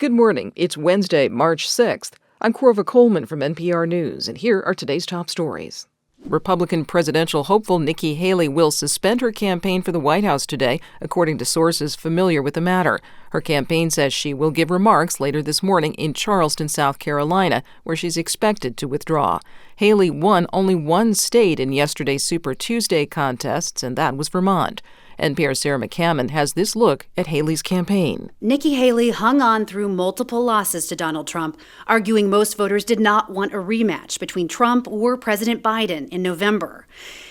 Good morning. It's Wednesday, March 6th. I'm Corva Coleman from NPR News, and here are today's top stories. Republican presidential hopeful Nikki Haley will suspend her campaign for the White House today, according to sources familiar with the matter. Her campaign says she will give remarks later this morning in Charleston, South Carolina, where she's expected to withdraw. Haley won only one state in yesterday's Super Tuesday contests, and that was Vermont. NPR's Sarah McCammon has this look at Haley's campaign. Nikki Haley hung on through multiple losses to Donald Trump, arguing most voters did not want a rematch between Trump or President Biden in November.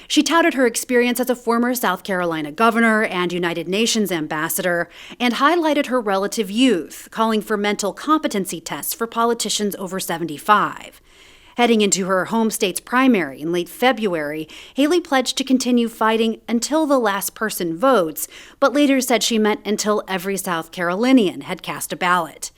She touted her experience as a former South Carolina governor and United Nations ambassador, and highlighted her relative youth, calling for mental competency tests for politicians over 75. Heading into her home state's primary in late February, Haley pledged to continue fighting until the last person votes, but later said she meant until every South Carolinian had cast a ballot.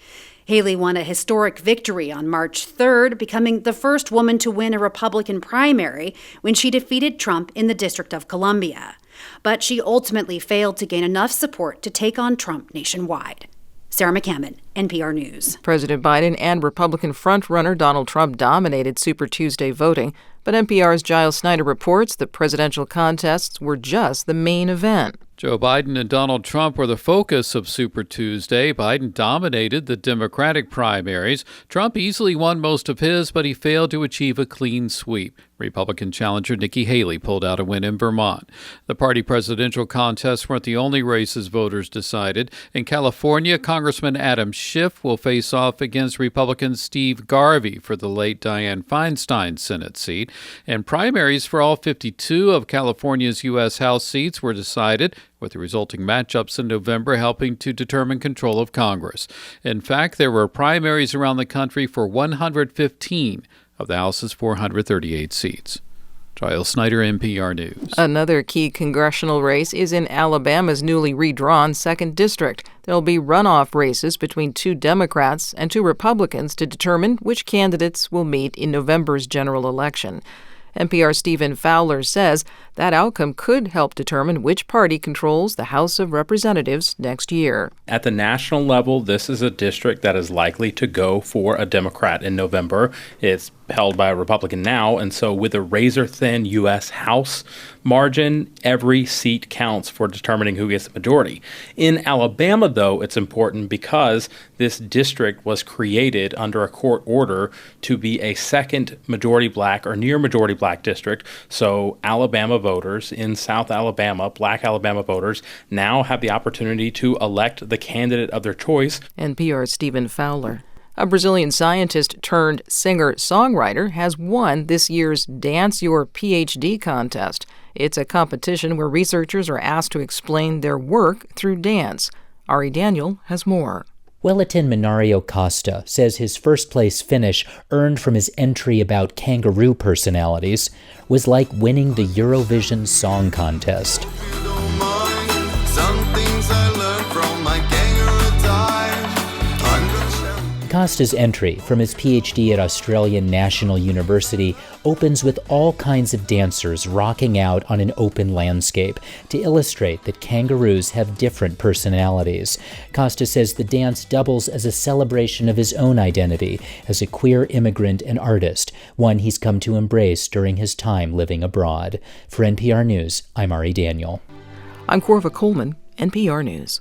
Haley won a historic victory on March 3rd, becoming the first woman to win a Republican primary when she defeated Trump in the District of Columbia. But she ultimately failed to gain enough support to take on Trump nationwide. Sarah McCammon, NPR News. President Biden and Republican frontrunner Donald Trump dominated Super Tuesday voting, but NPR's Giles Snyder reports the presidential contests were just the main event. Joe Biden and Donald Trump were the focus of Super Tuesday. Biden dominated the Democratic primaries. Trump easily won most of his, but he failed to achieve a clean sweep. Republican challenger Nikki Haley pulled out a win in Vermont. The party presidential contests weren't the only races voters decided. In California, Congressman Adam Schiff will face off against Republican Steve Garvey for the late Dianne Feinstein Senate seat. And primaries for all 52 of California's U.S. House seats were decided, with the resulting matchups in November helping to determine control of Congress. In fact, there were primaries around the country for 115 of the House's 438 seats. Giles Snyder, NPR News. Another key congressional race is in Alabama's newly redrawn 2nd District. There'll be runoff races between 2 Democrats and 2 Republicans to determine which candidates will meet in November's general election. NPR's Stephen Fowler says that outcome could help determine which party controls the House of Representatives next year. At the national level, this is a district that is likely to go for a Democrat in November. It's held by a Republican now, and so with a razor-thin U.S. House margin, every seat counts for determining who gets the majority. In Alabama, though, it's important because this district was created under a court order to be a second majority black or near majority black district. So Alabama voters in South Alabama, black Alabama voters, now have the opportunity to elect the candidate of their choice. NPR's Stephen Fowler. A Brazilian scientist turned singer-songwriter has won this year's Dance Your PhD contest. It's a competition where researchers are asked to explain their work through dance. Ari Daniel has more. Wellington Minario Costa says his first-place finish, earned from his entry about kangaroo personalities, was like winning the Eurovision Song Contest. Costa's entry from his PhD at Australian National University opens with all kinds of dancers rocking out on an open landscape to illustrate that kangaroos have different personalities. Costa says the dance doubles as a celebration of his own identity as a queer immigrant and artist, one he's come to embrace during his time living abroad. For NPR News, I'm Ari Daniel. I'm Corva Coleman, NPR News.